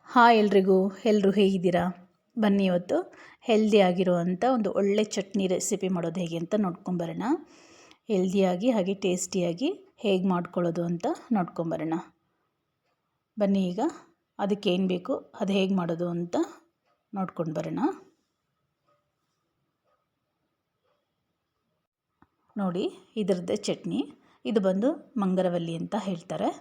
Hi ಎಲ್ಲರೂ ಹೇಗಿದ್ದೀರಾ? ಬನ್ನಿ ಇವತ್ತು ಹೆಲ್ದಿ ಆಗಿರುವಂಥ ಒಂದು ಒಳ್ಳೆ ಚಟ್ನಿ ರೆಸಿಪಿ ಮಾಡೋದು ಹೇಗೆ ಅಂತ ನೋಡ್ಕೊಂಬರೋಣ. ಹೆಲ್ದಿಯಾಗಿ ಹಾಗೆ ಟೇಸ್ಟಿಯಾಗಿ ಹೇಗೆ ಮಾಡ್ಕೊಳ್ಳೋದು ಅಂತ ನೋಡ್ಕೊಂಬರೋಣ. ಬನ್ನಿ ಈಗ ಅದಕ್ಕೆ ಏನು ಬೇಕು ಅದು ಹೇಗೆ ಮಾಡೋದು ಅಂತ ನೋಡ್ಕೊಂಡು ಬರೋಣ. ನೋಡಿ, ಇದರದ್ದೇ ಚಟ್ನಿ. ಇದು ಬಂದು ಮಂಗರವಲ್ಲಿ ಅಂತ ಹೇಳ್ತಾರೆ,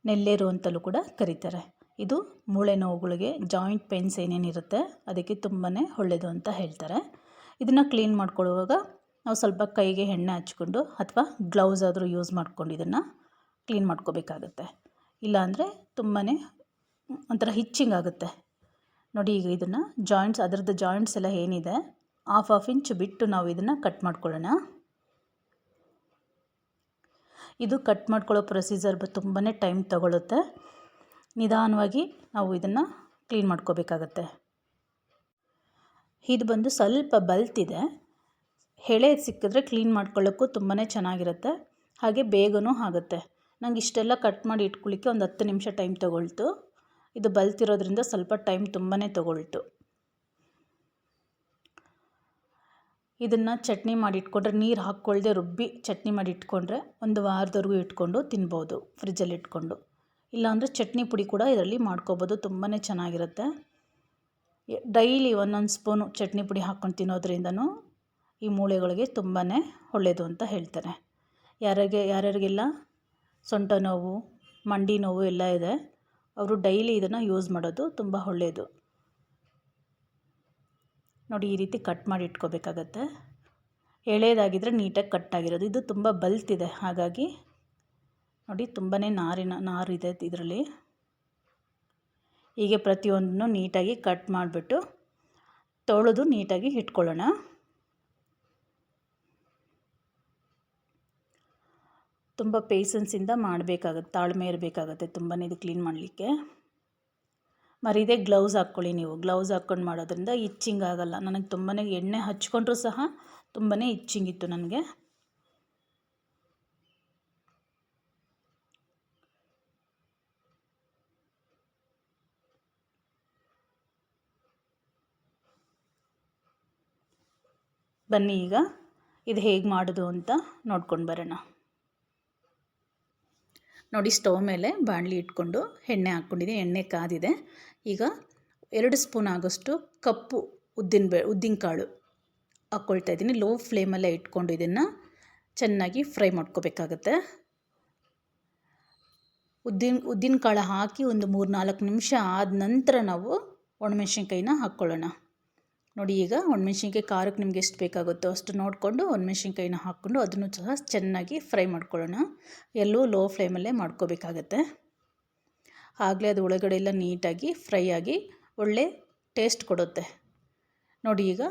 ನೆಲ್ಲೇರು ಅಂತಲೂ ಕೂಡ ಕರೀತಾರೆ. ಇದು ಮೂಳೆ ನೋವುಗಳಿಗೆ, ಜಾಯಿಂಟ್ ಪೇನ್ಸ್ ಏನೇನಿರುತ್ತೆ ಅದಕ್ಕೆ ತುಂಬಾ ಒಳ್ಳೆಯದು ಅಂತ ಹೇಳ್ತಾರೆ. ಇದನ್ನು ಕ್ಲೀನ್ ಮಾಡ್ಕೊಳ್ಳುವಾಗ ನಾವು ಸ್ವಲ್ಪ ಕೈಗೆ ಎಣ್ಣೆ ಹಚ್ಕೊಂಡು ಅಥವಾ ಗ್ಲೌಸ್ ಆದರೂ ಯೂಸ್ ಮಾಡ್ಕೊಂಡು ಇದನ್ನು ಕ್ಲೀನ್ ಮಾಡ್ಕೋಬೇಕಾಗತ್ತೆ. ಇಲ್ಲಾಂದರೆ ತುಂಬಾ ಒಂಥರ ಹಿಚ್ಚಿಂಗ್ ಆಗುತ್ತೆ. ನೋಡಿ, ಈಗ ಇದನ್ನು ಅದರದ್ದು ಜಾಯಿಂಟ್ಸ್ ಎಲ್ಲ ಏನಿದೆ ಹಾಫ್ ಇಂಚ್ ಬಿಟ್ಟು ನಾವು ಇದನ್ನು ಕಟ್ ಮಾಡ್ಕೊಳ್ಳೋಣ. ಇದು ಕಟ್ ಮಾಡ್ಕೊಳ್ಳೋ ಪ್ರೊಸೀಜರ್ ತುಂಬಾ ಟೈಮ್ ತಗೊಳ್ಳುತ್ತೆ. ನಿಧಾನವಾಗಿ ನಾವು ಇದನ್ನು ಕ್ಲೀನ್ ಮಾಡ್ಕೋಬೇಕಾಗತ್ತೆ. ಇದು ಬಂದು ಸ್ವಲ್ಪ ಬಲ್ತಿದೆ. ಎಳೆದು ಸಿಕ್ಕಿದ್ರೆ ಕ್ಲೀನ್ ಮಾಡ್ಕೊಳ್ಳೋಕ್ಕೂ ತುಂಬಾ ಚೆನ್ನಾಗಿರುತ್ತೆ, ಹಾಗೆ ಬೇಗನೂ ಆಗುತ್ತೆ. ನಂಗೆ ಇಷ್ಟೆಲ್ಲ ಕಟ್ ಮಾಡಿ ಇಟ್ಕೊಳ್ಳಿಕ್ಕೆ ಒಂದು 10 ನಿಮಿಷ ಟೈಮ್ ತೊಗೊಳ್ತು. ಇದು ಬಲ್ತಿರೋದ್ರಿಂದ ಸ್ವಲ್ಪ ಟೈಮ್ ತುಂಬಾ ತೊಗೊಳ್ತು. ಇದನ್ನು ಚಟ್ನಿ ಮಾಡಿ ಇಟ್ಕೊಂಡ್ರೆ, ನೀರು ಹಾಕ್ಕೊಳ್ದೆ ರುಬ್ಬಿ ಚಟ್ನಿ ಮಾಡಿ ಇಟ್ಕೊಂಡ್ರೆ ಒಂದು ವಾರದವರೆಗೂ ಇಟ್ಕೊಂಡು ತಿನ್ಬೋದು ಫ್ರಿಜ್ಜಲ್ಲಿ ಇಟ್ಕೊಂಡು. ಇಲ್ಲಾಂದರೆ ಚಟ್ನಿ ಪುಡಿ ಕೂಡ ಇದರಲ್ಲಿ ಮಾಡ್ಕೋಬೋದು, ತುಂಬಾ ಚೆನ್ನಾಗಿರುತ್ತೆ. ಡೈಲಿ ಒಂದೊಂದು ಸ್ಪೂನು ಚಟ್ನಿ ಪುಡಿ ಹಾಕ್ಕೊಂಡು ತಿನ್ನೋದ್ರಿಂದನೂ ಈ ಮೂಳೆಗಳಿಗೆ ತುಂಬಾ ಒಳ್ಳೆಯದು ಅಂತ ಹೇಳ್ತಾರೆ. ಯಾರ್ಯಾರಿಗೆಲ್ಲ ಸೊಂಟ ನೋವು, ಮಂಡಿ ನೋವು ಎಲ್ಲ ಇದೆ, ಅವರು ಡೈಲಿ ಇದನ್ನು ಯೂಸ್ ಮಾಡೋದು ತುಂಬ ಒಳ್ಳೆಯದು. ನೋಡಿ, ಈ ರೀತಿ ಕಟ್ ಮಾಡಿ ಇಟ್ಕೋಬೇಕಾಗತ್ತೆ. ಎಳೆದಾಗಿದ್ದರೆ ನೀಟಾಗಿ ಕಟ್ಟಾಗಿರೋದು. ಇದು ತುಂಬ ಬಲ್ತಿದೆ, ಹಾಗಾಗಿ ನೋಡಿ ತುಂಬಾ ನಾರಿದೆ ಇದರಲ್ಲಿ. ಹೀಗೆ ಪ್ರತಿಯೊಂದನ್ನು ನೀಟಾಗಿ ಕಟ್ ಮಾಡಿಬಿಟ್ಟು ತೊಳೆದು ನೀಟಾಗಿ ಇಟ್ಕೊಳ್ಳೋಣ. ತುಂಬ ಪೇಷನ್ಸಿಂದ ಮಾಡಬೇಕಾಗತ್ತೆ, ತಾಳ್ಮೆ ಇರಬೇಕಾಗತ್ತೆ ತುಂಬಾ ಇದು ಕ್ಲೀನ್ ಮಾಡಲಿಕ್ಕೆ. ಮರೀದೆ ಗ್ಲೌಸ್ ಹಾಕ್ಕೊಳ್ಳಿ. ನೀವು ಗ್ಲೌಸ್ ಹಾಕ್ಕೊಂಡು ಮಾಡೋದ್ರಿಂದ ಇಚ್ಚಿಂಗ್ ಆಗೋಲ್ಲ. ನನಗೆ ತುಂಬಾ ಎಣ್ಣೆ ಹಚ್ಕೊಂಡ್ರೂ ಸಹ ತುಂಬಾ ಇಚ್ಚಿಂಗ್ ಇತ್ತು ನನಗೆ. ಬನ್ನಿ ಈಗ ಇದು ಹೇಗೆ ಮಾಡೋದು ಅಂತ ನೋಡ್ಕೊಂಡು ಬರೋಣ. ನೋಡಿ, ಸ್ಟವ್ ಮೇಲೆ ಬಾಣಲಿ ಇಟ್ಕೊಂಡು ಎಣ್ಣೆ ಹಾಕ್ಕೊಂಡಿದ್ದೀನಿ. ಎಣ್ಣೆ ಕಾದಿದೆ. ಈಗ 2 ಸ್ಪೂನ್ ಆಗೋಷ್ಟು ಕಪ್ಪು ಉದ್ದಿನ ಕಾಳು ಹಾಕ್ಕೊಳ್ತಾ ಇದ್ದೀನಿ. ಲೋ ಫ್ಲೇಮಲ್ಲೇ ಇಟ್ಕೊಂಡು ಇದನ್ನು ಚೆನ್ನಾಗಿ ಫ್ರೈ ಮಾಡ್ಕೋಬೇಕಾಗತ್ತೆ. ಉದ್ದಿನ ಕಾಳು ಹಾಕಿ ಒಂದು 3-4 ನಿಮಿಷ ಆದ ನಂತರ ನಾವು ಒಣಮೆಣ್ಸಿನ್ಕಾಯಿನ ಹಾಕ್ಕೊಳ್ಳೋಣ. ನೋಡಿ, ಈಗ ಒಣಮೆಣ್ಸಿನ್ಕಾಯಿ ಖಾರಕ್ಕೆ ನಿಮ್ಗೆ ಎಷ್ಟು ಬೇಕಾಗುತ್ತೋ ಅಷ್ಟು ನೋಡಿಕೊಂಡು ಒಣಮೆಣ್ಸಿನ್ಕಾಯಿನ ಹಾಕ್ಕೊಂಡು ಅದನ್ನು ಸಹ ಚೆನ್ನಾಗಿ ಫ್ರೈ ಮಾಡ್ಕೊಳ್ಳೋಣ. ಎಲ್ಲೂ ಲೋ ಫ್ಲೇಮಲ್ಲೇ ಮಾಡ್ಕೋಬೇಕಾಗತ್ತೆ. ಆಗಲೇ ಅದು ಒಳಗಡೆ ಎಲ್ಲ ನೀಟಾಗಿ ಫ್ರೈ ಆಗಿ ಒಳ್ಳೆ ಟೇಸ್ಟ್ ಕೊಡುತ್ತೆ. ನೋಡಿ, ಈಗ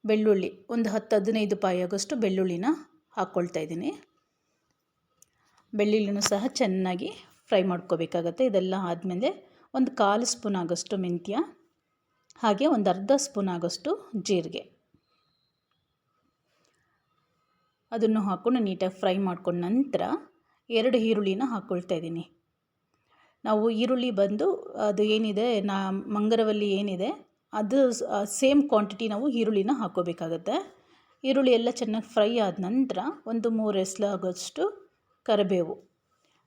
ಬೆಳ್ಳುಳ್ಳಿ ಒಂದು 10-15 ಪಾಯಿ ಆಗೋಷ್ಟು ಬೆಳ್ಳುಳ್ಳಿನ ಹಾಕ್ಕೊಳ್ತಾ ಇದ್ದೀನಿ. ಬೆಳ್ಳುಳ್ಳಿನೂ ಸಹ ಚೆನ್ನಾಗಿ ಫ್ರೈ ಮಾಡ್ಕೋಬೇಕಾಗತ್ತೆ. ಇದೆಲ್ಲ ಆದಮೇಲೆ ಒಂದು 1/4 ಸ್ಪೂನ್ ಆಗೋಷ್ಟು ಮೆಂತ್ಯ, ಹಾಗೆ ಒಂದು 1/2 ಸ್ಪೂನ್ ಆಗೋಷ್ಟು ಜೀರಿಗೆ, ಅದನ್ನು ಹಾಕ್ಕೊಂಡು ನೀಟಾಗಿ ಫ್ರೈ ಮಾಡ್ಕೊಂಡ ನಂತರ 2 ಈರುಳ್ಳಿನ ಹಾಕ್ಕೊಳ್ತಾ ಇದ್ದೀನಿ. ನಾವು ಈರುಳ್ಳಿ ಬಂದು ಅದು ಏನಿದೆ ಮಂಗರವಲ್ಲಿ ಏನಿದೆ ಅದು ಸೇಮ್ ಕ್ವಾಂಟಿಟಿ ನಾವು ಈರುಳ್ಳಿನ ಹಾಕ್ಕೋಬೇಕಾಗತ್ತೆ. ಈರುಳ್ಳಿ ಎಲ್ಲ ಚೆನ್ನಾಗಿ ಫ್ರೈ ಆದ ನಂತರ ಒಂದು 3 ಎಸಳು ಆಗೋಷ್ಟು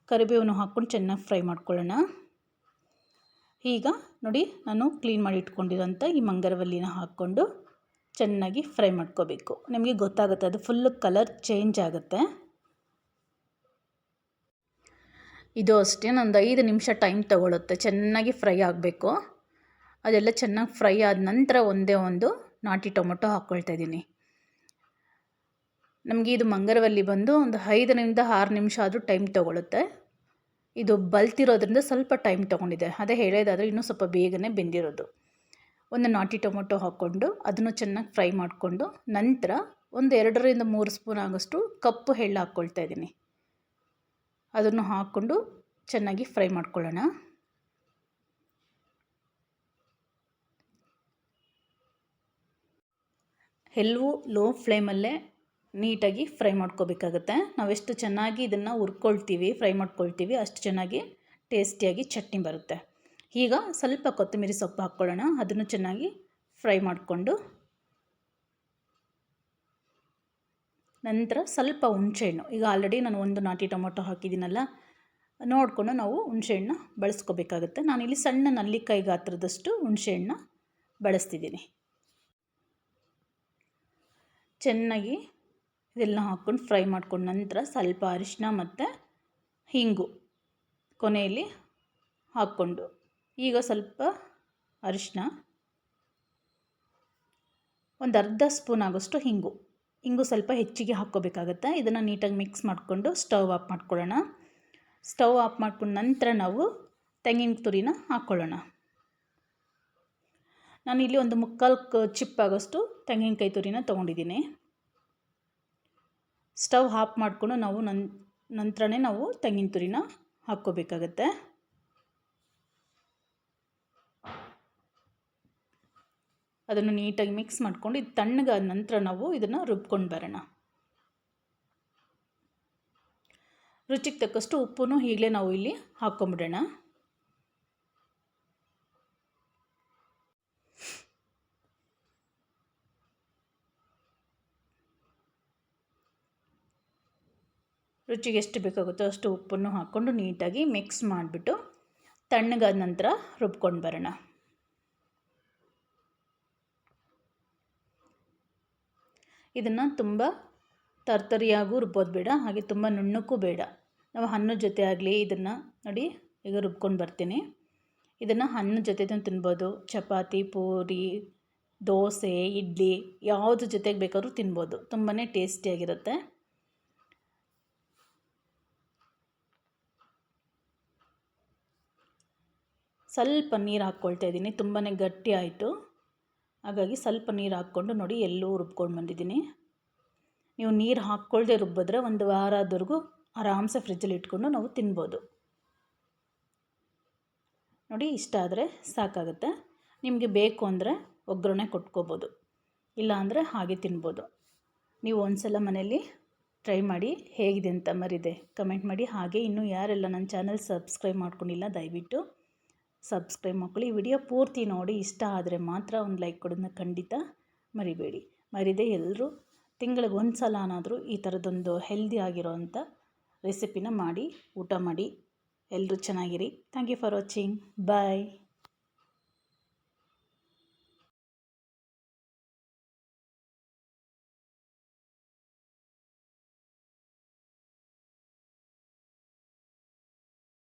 ಕರಿಬೇವನ್ನು ಹಾಕ್ಕೊಂಡು ಚೆನ್ನಾಗಿ ಫ್ರೈ ಮಾಡ್ಕೊಳ್ಳೋಣ. ಈಗ ನೋಡಿ, ನಾನು ಕ್ಲೀನ್ ಮಾಡಿ ಇಟ್ಕೊಂಡಿರೋಂಥ ಈ ಮಂಗರವಲ್ಲಿನ ಹಾಕ್ಕೊಂಡು ಚೆನ್ನಾಗಿ ಫ್ರೈ ಮಾಡ್ಕೋಬೇಕು. ನಿಮಗೆ ಗೊತ್ತಾಗುತ್ತೆ, ಅದು ಫುಲ್ಲು ಕಲರ್ ಚೇಂಜ್ ಆಗುತ್ತೆ. ಇದು ಅಷ್ಟೇ ಒಂದು 5 ನಿಮಿಷ ಟೈಮ್ ತೊಗೊಳುತ್ತೆ, ಚೆನ್ನಾಗಿ ಫ್ರೈ ಆಗಬೇಕು. ಅದೆಲ್ಲ ಚೆನ್ನಾಗಿ ಫ್ರೈ ಆದ ನಂತರ ಒಂದೇ ಒಂದು ನಾಟಿ ಟೊಮೊಟೊ ಹಾಕ್ಕೊಳ್ತಾ ಇದ್ದೀನಿ. ನಮಗೆ ಇದು ಮಂಗರವಲ್ಲಿ ಬಂದು ಒಂದು 5-6 ನಿಮಿಷ ಆದರೂ ಟೈಮ್ ತೊಗೊಳುತ್ತೆ. ಇದು ಬಲ್ತಿರೋದ್ರಿಂದ ಸ್ವಲ್ಪ ಟೈಮ್ ತೊಗೊಂಡಿದೆ. ಅದೇ ಹೇಳೋದಾದರೆ ಇನ್ನೂ ಸ್ವಲ್ಪ ಬೇಗನೆ ಬೆಂದಿರೋದು. ಒಂದು ನಾಟಿ ಟೊಮೊಟೊ ಹಾಕ್ಕೊಂಡು ಅದನ್ನು ಚೆನ್ನಾಗಿ ಫ್ರೈ ಮಾಡಿಕೊಂಡು ನಂತರ ಒಂದು 2-3 ಸ್ಪೂನ್ ಆಗೋಷ್ಟು ಕಪ್ಪು ಎಳ್ಳು ಹಾಕ್ಕೊಳ್ತಾ ಇದ್ದೀನಿ. ಅದನ್ನು ಹಾಕ್ಕೊಂಡು ಚೆನ್ನಾಗಿ ಫ್ರೈ ಮಾಡ್ಕೊಳ್ಳೋಣ. ಎಲ್ಲವೂ ಲೋ ಫ್ಲೇಮಲ್ಲೇ ನೀಟಾಗಿ ಫ್ರೈ ಮಾಡ್ಕೋಬೇಕಾಗತ್ತೆ. ನಾವೆಷ್ಟು ಚೆನ್ನಾಗಿ ಇದನ್ನು ಫ್ರೈ ಮಾಡ್ಕೊಳ್ತೀವಿ ಅಷ್ಟು ಚೆನ್ನಾಗಿ ಟೇಸ್ಟಿಯಾಗಿ ಚಟ್ನಿ ಬರುತ್ತೆ. ಈಗ ಸ್ವಲ್ಪ ಕೊತ್ತಂಬರಿ ಸೊಪ್ಪು ಹಾಕ್ಕೊಳ್ಳೋಣ. ಅದನ್ನು ಚೆನ್ನಾಗಿ ಫ್ರೈ ಮಾಡಿಕೊಂಡು ನಂತರ ಸ್ವಲ್ಪ ಹುಣಸೆಹಣ್ಣು, ಈಗ ಆಲ್ರೆಡಿ ನಾನು ಒಂದು ನಾಟಿ ಟೊಮೊಟೊ ಹಾಕಿದ್ದೀನಲ್ಲ, ನೋಡಿಕೊಂಡು ನಾವು ಹುಣಸೆಹಣ್ಣು ಬಳಸ್ಕೋಬೇಕಾಗುತ್ತೆ. ನಾನಿಲ್ಲಿ ಸಣ್ಣ ನಲ್ಲಿಕಾಯಿ ಗಾತ್ರದಷ್ಟು ಹುಣಸೆಹಣ್ಣು ಬಳಸ್ತಿದ್ದೀನಿ. ಚೆನ್ನಾಗಿ ಇದೆಲ್ಲ ಹಾಕ್ಕೊಂಡು ಫ್ರೈ ಮಾಡ್ಕೊಂಡು ನಂತರ ಸ್ವಲ್ಪ ಅರಿಶಿನ ಮತ್ತು ಹಿಂಗು ಕೊನೆಯಲ್ಲಿ ಹಾಕ್ಕೊಂಡು, ಈಗ ಸ್ವಲ್ಪ ಅರಿಶಿನ, ಒಂದು ಅರ್ಧ ಸ್ಪೂನ್ ಆಗೋಷ್ಟು ಹಿಂಗು ಸ್ವಲ್ಪ ಹೆಚ್ಚಿಗೆ ಹಾಕ್ಕೋಬೇಕಾಗತ್ತೆ. ಇದನ್ನು ನೀಟಾಗಿ ಮಿಕ್ಸ್ ಮಾಡಿಕೊಂಡು ಸ್ಟವ್ ಆಫ್ ಮಾಡ್ಕೊಳ್ಳೋಣ. ಸ್ಟವ್ ಆಫ್ ಮಾಡ್ಕೊಂಡು ನಂತರ ನಾವು ತೆಂಗಿನ ತುರಿನ ಹಾಕ್ಕೊಳ್ಳೋಣ. ನಾನಿಲ್ಲಿ ಒಂದು 3/4 ಚಿಪ್ ಆಗೋಷ್ಟು ತೆಂಗಿನಕಾಯಿ ತುರಿನ ತೊಗೊಂಡಿದ್ದೀನಿ. ಸ್ಟವ್ ಆಫ್ ಮಾಡಿಕೊಂಡು ನಾವು ನಂತರನೇ ನಾವು ತೆಂಗಿನ ತುರಿನ ಹಾಕ್ಕೋಬೇಕಾಗತ್ತೆ. ಅದನ್ನು ನೀಟಾಗಿ ಮಿಕ್ಸ್ ಮಾಡ್ಕೊಂಡು ಇದು ತಣ್ಣಗಾದ ನಂತರ ನಾವು ಇದನ್ನು ರುಬ್ಕೊಂಡು ಬರೋಣ. ರುಚಿಗೆ ತಕ್ಕಷ್ಟು ಉಪ್ಪನ್ನು ಈಗಲೇ ನಾವು ಇಲ್ಲಿ ಹಾಕ್ಕೊಂಬಿಡೋಣ. ರುಚಿಗೆ ಎಷ್ಟು ಬೇಕಾಗುತ್ತೋ ಅಷ್ಟು ಉಪ್ಪನ್ನು ಹಾಕ್ಕೊಂಡು ನೀಟಾಗಿ ಮಿಕ್ಸ್ ಮಾಡಿಬಿಟ್ಟು ತಣ್ಣಗಾದ ನಂತರ ರುಬ್ಕೊಂಡು ಬರೋಣ. ಇದನ್ನು ತುಂಬ ತರ್ತರಿಯಾಗೂ ರುಬ್ಬೋದು ಬೇಡ, ಹಾಗೆ ತುಂಬ ನುಣ್ಣಕ್ಕೂ ಬೇಡ. ನಾವು ಅನ್ನದ ಜೊತೆ ಆಗಲಿ ಇದನ್ನು ನೋಡಿ ಈಗ ರುಬ್ಕೊಂಡು ಬರ್ತೀನಿ. ಇದನ್ನು ಅನ್ನದ ಜೊತೆ ತಿನ್ಬೋದು, ಚಪಾತಿ, ಪೂರಿ, ದೋಸೆ, ಇಡ್ಲಿ ಯಾವುದು ಜೊತೆಗೆ ಬೇಕಾದ್ರೂ ತಿನ್ಬೋದು. ತುಂಬಾ ಟೇಸ್ಟಿಯಾಗಿರುತ್ತೆ. ಸ್ವಲ್ಪ ನೀರು ಹಾಕ್ಕೊಳ್ತಾ ಇದ್ದೀನಿ, ತುಂಬಾ ಗಟ್ಟಿ ಆಯಿತು. ಹಾಗಾಗಿ ಸ್ವಲ್ಪ ನೀರು ಹಾಕ್ಕೊಂಡು ನೋಡಿ ಎಲ್ಲೂ ರುಬ್ಕೊಂಡು ಬಂದಿದ್ದೀನಿ. ನೀವು ನೀರು ಹಾಕ್ಕೊಳ್ದೆ ರುಬ್ಬಿದ್ರೆ ಒಂದು ವಾರದವರೆಗೂ ಆರಾಮ್ಸೆ ಫ್ರಿಜ್ಜಲ್ಲಿ ಇಟ್ಕೊಂಡು ನಾವು ತಿನ್ಬೋದು. ನೋಡಿ ಇಷ್ಟ ಆದರೆ ಸಾಕಾಗುತ್ತೆ. ನಿಮಗೆ ಬೇಕು ಅಂದರೆ ಒಗ್ಗರಣೆ ಕೊಟ್ಕೋಬೋದು, ಇಲ್ಲ ಅಂದರೆ ಹಾಗೆ ತಿನ್ಬೋದು. ನೀವು ಒಂದ್ಸಲ ಮನೆಯಲ್ಲಿ ಟ್ರೈ ಮಾಡಿ ಹೇಗಿದೆ ಅಂತ ಮರಿದೆ ಕಮೆಂಟ್ ಮಾಡಿ. ಹಾಗೆ ಇನ್ನೂ ಯಾರೆಲ್ಲ ನನ್ನ ಚಾನಲ್ ಸಬ್ಸ್ಕ್ರೈಬ್ ಮಾಡ್ಕೊಂಡಿಲ್ಲ ದಯವಿಟ್ಟು ಸಬ್ಸ್ಕ್ರೈಬ್ ಮಾಡ್ಕೊಳ್ಳಿ. ವಿಡಿಯೋ ಪೂರ್ತಿ ನೋಡಿ ಇಷ್ಟ ಆದರೆ ಮಾತ್ರ ಒಂದು ಲೈಕ್ ಕೊಡೋದನ್ನ ಖಂಡಿತ ಮರಿಬೇಡಿ. ಮರಿದೆ ಎಲ್ಲರೂ ತಿಂಗಳಿಗೆ ಒಂದು ಸಲನಾದರೂ ಈ ಥರದೊಂದು ಹೆಲ್ದಿ ಆಗಿರೋವಂಥ ರೆಸಿಪಿನ ಮಾಡಿ ಊಟ ಮಾಡಿ. ಎಲ್ಲರೂ ಚೆನ್ನಾಗಿರಿ. Thank you for watching. Bye.